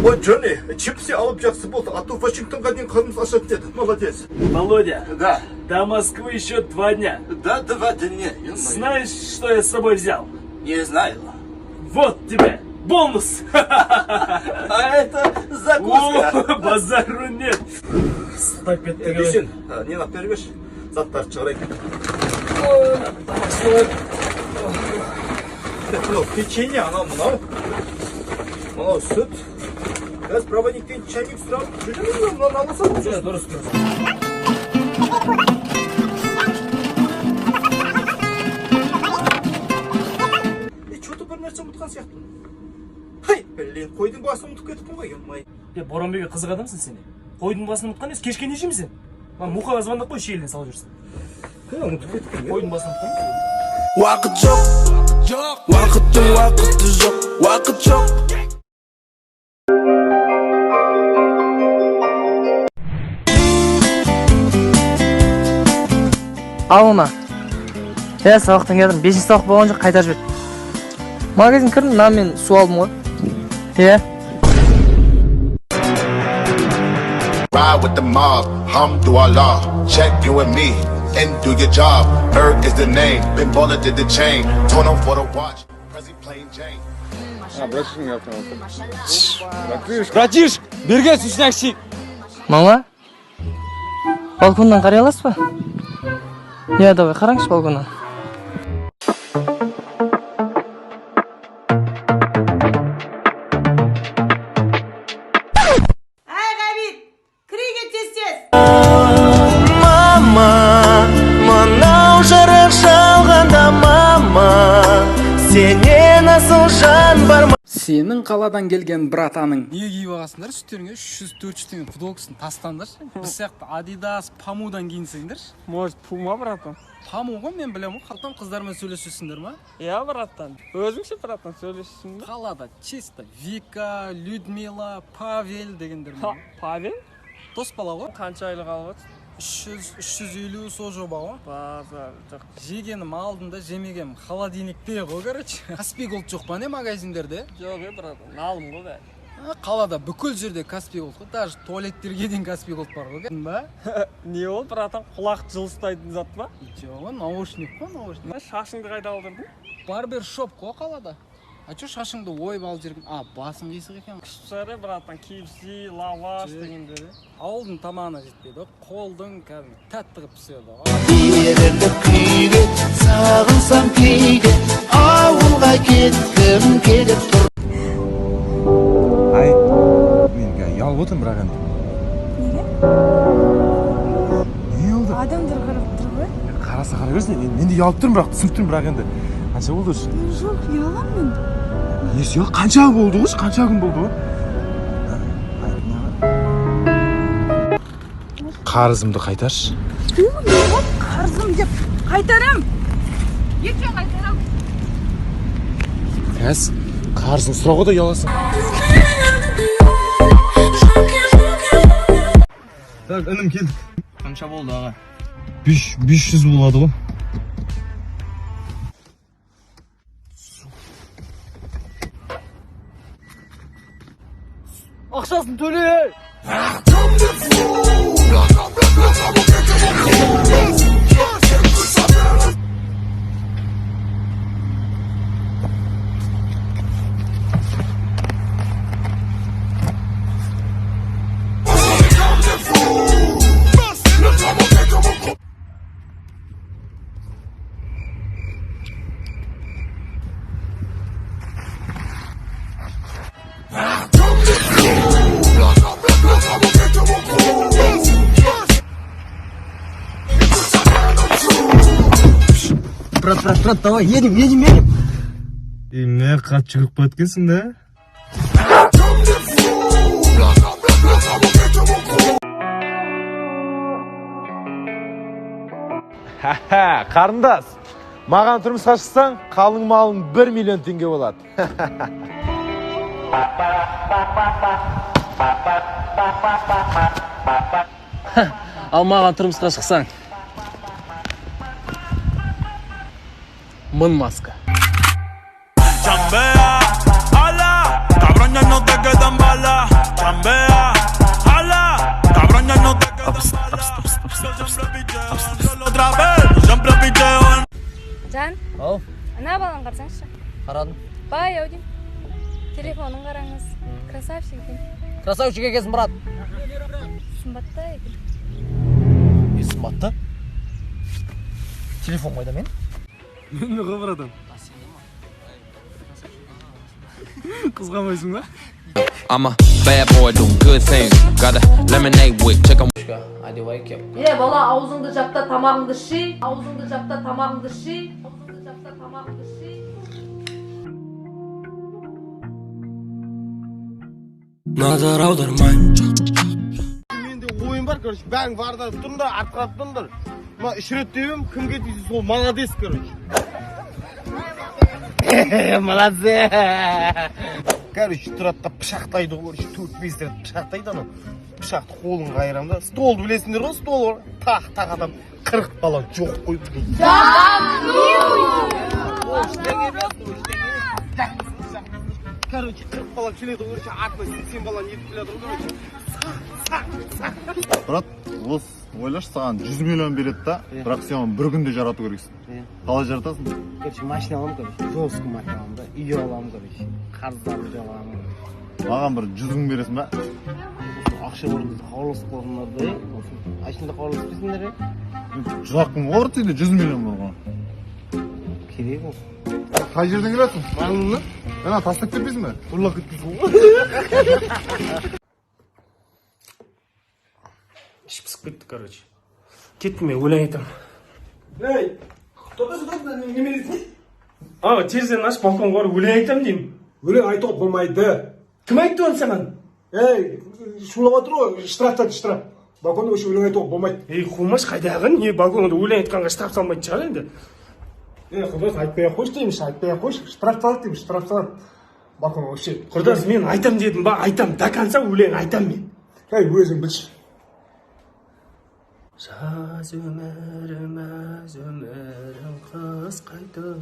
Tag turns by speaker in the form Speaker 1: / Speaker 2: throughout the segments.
Speaker 1: О, Джонни, чипсы алып жақсы болды, а то Вашингтонға дейін қылмыс ашады деді. Молодец.
Speaker 2: Володя,
Speaker 1: Да.
Speaker 2: до Москвы еще 2 дня.
Speaker 1: Да, 2 дня.
Speaker 2: Знаешь, что я с собой взял?
Speaker 1: Не знаю.
Speaker 2: Вот тебе бонус!
Speaker 1: А это закуска.
Speaker 2: О, базару нет.
Speaker 1: Дүйсен, нені алып беріп еш? Заттарды шығарайық. Мынау печенье, мынау сүт. Қазір проводниктен чайник сұрап жүрміз, мынаны аласың.
Speaker 2: Дұрыс.
Speaker 1: Что-то бір нәрсе ұмытқан сияқтымын. Хай, блин, қойдың басын ұмытып кетіппін ғой, емай.
Speaker 2: Боранбекке қызық адамсың сен. Қойдың басын ұмытқан емес, кешке не жейміз сен? Мұқаға звондап қой, шиелінен салып жүрсің.
Speaker 1: Ұмытып кетіппін.
Speaker 2: Қойдың басын ұмытқан.
Speaker 3: Уақыт жоқ, уақыттың уақыты жоқ, уақыт жоқ.
Speaker 4: Алма. Сабақтан келдім. 5-ші сабақ болған жоқ, қайтарып жібер. Магазин кірдім, нан мен су алдым ғой.
Speaker 5: Ride with the mob, hum through Allah. Check you and me, and do your job. Berg is the name, been baller did the chain. Torn on for the watch, Prezi plain Jane.
Speaker 6: Братиш, берген сүйснәкші.
Speaker 4: Мама? Балконнан қарай аласыз ба? Давай, қараңыз балконнан.
Speaker 3: Мама, мынау жарық шалғанда мама, сенен асыл жан бар ма?
Speaker 7: Сенің қаладан келген братаның не киіп аласыңдар? Үстеріңе 300-400 теңге футболкасын тастаңдаршы. Біз сияқты Adidas, Pamu'дан киінсеңдерші.
Speaker 6: Может, Puma, братан?
Speaker 7: Pamu ғой, мен білемін, қалтам қыздармен сөйлесесіңдер ма?
Speaker 6: Я, братан. Өзіңше, братан, сөйлесесің бе?
Speaker 7: Қалада чисто Вика, Людмила, Павел дегендер ма?
Speaker 6: Павел?
Speaker 7: Дос бала ғой.
Speaker 6: Қанша айлық алып жатсың?
Speaker 7: 350 сол жоба ғой.
Speaker 6: Базар, жоқ.
Speaker 7: Жегенім алдында, жемегенім холодильникте ғой, короче. Каспий голд жоқ па не магазиндерде?
Speaker 6: Жоқ, братан, алым ғой бәрі.
Speaker 7: Қалада бүкіл жерде Каспий голд ғой, даже туалеттерге дейін Каспий голд бар ғой. Ба?
Speaker 6: Не ол, братан, құлақты жылыстайтын зат ба?
Speaker 7: Жоқ, наушник қой, наушник.
Speaker 6: Шашыңды қайда алдырдың?
Speaker 7: Барбершоп қой қалада. А чё шашыңды ойып алып жүрген? Басың қисық екен.
Speaker 6: Күшті, братан, KFC, лаваш дегендері.
Speaker 7: Ауылдың тамағына жетпейді, қолдың кәдімгі тәтті қылып пісіреді.
Speaker 3: Беріліп күйге, сағынсам кейде, ауылға кеткім келіп тұр.
Speaker 8: Ай, мен ұялып отырмын бірақ енді.
Speaker 9: Неге?
Speaker 8: Не oldu?
Speaker 9: Адамдар қарап тұр ғой.
Speaker 8: Қараса қара берсін, мен де ұялып тұрмын бірақ түсініп тұрмын бірақ енді. Қанша болды осы?
Speaker 9: Жоқ, ұяламын.
Speaker 8: Несі ұял? Қанша болды ғой? Қанша күн болды ғой? Қарызымды қайтаршы.
Speaker 9: Қарызым деп қайтарам. Ертең қайтарам.
Speaker 8: Кәз, қарызын сұрауға да ұяласың. Так, інім келді.
Speaker 6: Қанша болды аға?
Speaker 8: 500 болады ғой.
Speaker 4: Ақшасын төле! Брат, давай, едем.
Speaker 8: Мә қат жүгіп қойткенсің да? Қарындас, маған тұрмысқа шықсаң, қалың малың 1 миллион теңге болады.
Speaker 4: Ал маған тұрмысқа шықсаң, 1000 маска.
Speaker 3: Chambea, ala, cabrón ya no te quedan balas.
Speaker 9: Красавчик екен.
Speaker 4: Красавчик екенсің, брат.
Speaker 9: Сымбатты екен.
Speaker 4: Сымбатты? Телефон қойда мен?
Speaker 7: Мен ғой братан. Қызғанбайсың ба?
Speaker 10: I'm a bad boy doing good things. Got a lemonade with chicken.
Speaker 4: Одевай кеп.
Speaker 9: Бала, аузыңды жапта, тамағыңды ши. Аузыңды жапта, тамағыңды ши. Аузыңды жапта, тамағыңды ши.
Speaker 10: Назар аудармайм.
Speaker 8: Менде ойын бар, короче, бәрің вардарып тұрыңдар, артқарап тұрыңдар. Ма үш рет дебем, кімге тисе сол молодец, короче. Молодец. Короче, тұрады да пышақтайды, короче, 4-5 рет пышақтайды анау. Пышақты қолын қайырам да. Столды білесіңдер ғой, стол бар. Тақ адам 40 бала жоқ қойды. Короче, 40 бала келеді, короче, артына 80 бала нетіп келеді, короче.
Speaker 5: Брат, осы ойлашы, саған 100 миллион береді да, бірақ сен оны бір күнде жарату керексің. Қалай жаратасың?
Speaker 7: Короче, машина аламын, короче. Жолсыз машина аламын да. Үй аламын, короче. Қарыздарды жоғаламын.
Speaker 5: Маған бір 100 мың бересің ба?
Speaker 7: Ақша бұрынды қауылысып қойғандарды. Ашында қауылыспайсыңдар, е?
Speaker 5: Жұрақпын ғой, сенде 100 миллион бар ғой.
Speaker 7: Керек ол.
Speaker 5: Қай жерден келесің? Маңыңды? Ана тастап кетпейсің бе? Ұрлап кетпейсің ғой.
Speaker 2: Іш пысып кетті, короче. Кеттім мен, өлең айтамын. Ей, тоқта неме дейсің? Терезені ашып балконға барып өлең айтамын деймін.
Speaker 1: Өлең айтуға болмайды.
Speaker 2: Кім айтты оны саған?
Speaker 1: Ей, шулап отыр ғой, штрафтады, штраф. Балконда өше өлең айтуға болмайды.
Speaker 2: Ей, қумаш қайдағы? Не балконда өлең айтқанға штраф салмайтын шығар енді.
Speaker 1: Құрдас, айтпай-ақ қойшы деймін, айтпай-ақ қойшы. Штраф салады деймін, штраф салады. Балконға өше.
Speaker 2: Құрдас, мен айтам дедім ба? Айтам, до конца өлең айтам мен.
Speaker 1: Ей, өзің білші.
Speaker 2: Жаз өмірім қыс қайтып,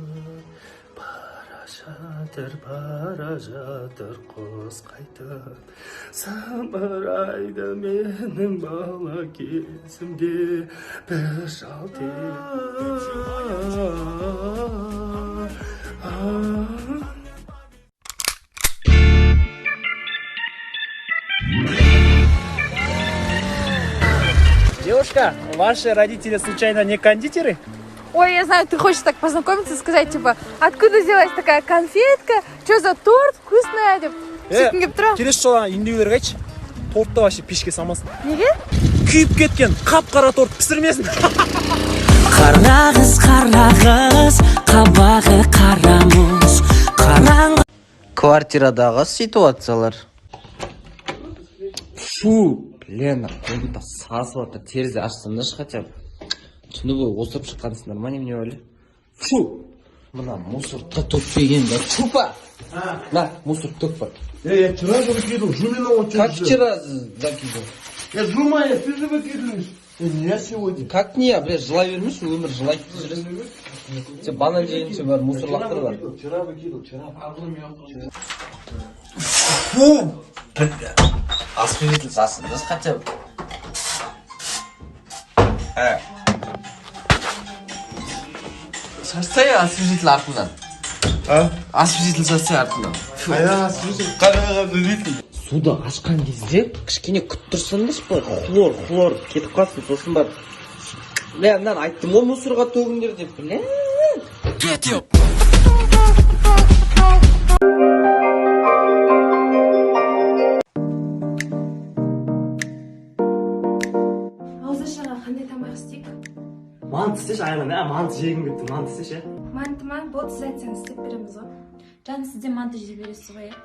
Speaker 2: бара жатыр құс қайтып. Самырайды менің бала кезімде бір жалт
Speaker 4: Девушка, ваши родители случайно не кондитеры?
Speaker 9: Ой, я знаю, ты хочешь так познакомиться, сказать, типа, откуда взялась такая конфетка, что за торт, вкусная, деп. Сөйткің кеп тұра.
Speaker 4: Келесі жолға үндеулерге айтшы. Тортты вообще пешке салмасын.
Speaker 9: Неге?
Speaker 4: Күйіп кеткен қап-қара торт пісірмесін.
Speaker 10: Қарағыз, қабағы қарамыз.
Speaker 4: Квартирадағы ситуациялар. Фу, Лена, қолында сазып отыр. Терезе ашсаңдаршы хотя бы. Түні бойы осырып шыққансыңдар ма немене өлі? Фу! Мына мусорға төкпеген да. Фупа! На, мусор төкпа.
Speaker 5: Я вчера же выкидывал, Жулина
Speaker 4: Как вчера закидывал?
Speaker 5: Я Жумая, ты же выкидываешь. Я сегодня.
Speaker 4: Как не, блядь, жылай бермеш, өмір жылай жүресің. Сен банан жейінші бар, мусор лақтырылар.
Speaker 5: Вчера выкидывал, вчера.
Speaker 4: Фу! Освежитель сасыңдыз хотя бы. Састай освежитель артынан. Освежитель састай артынан.
Speaker 5: Қайда освежитель? Қайда освежитель?
Speaker 4: Суды ашқан кезде кішкене күттірсаңдаршы былай хлор кетіп қалсын, сосын бар. Бля, мынаны айттым ғой мусорға төгіңдер деп, бля.
Speaker 9: Ауызашаға қандай тамақ істейік?
Speaker 2: Манты істеші айран, манты жегім кетті, манты істеші.
Speaker 9: Манты ма? Болды, сіз айтсаңыз істеп береміз ғой. Жан, сіз де манты жей бересіз ғой, иә?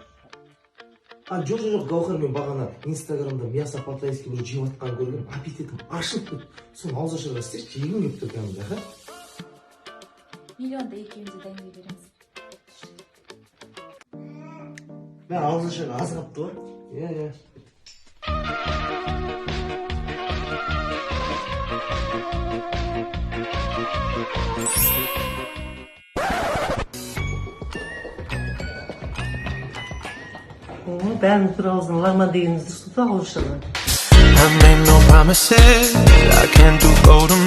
Speaker 2: Жоқ, Гаухар, мен бағана инстаграмда мясо по-тайски бір жеп атқан көрдім, аппетитім ашылып кетті. Соны ауызашаға істеші, жегім кетті кәдімгі, ха?
Speaker 9: Миллионда екеуіміз де дайындай береміз.
Speaker 2: Мен ауызашаға аз қапты ғой. Иә. Бәрін тұр аузын ларма дегеніңізді сұлта ауызашаға.
Speaker 10: I made no promises, I can't do golden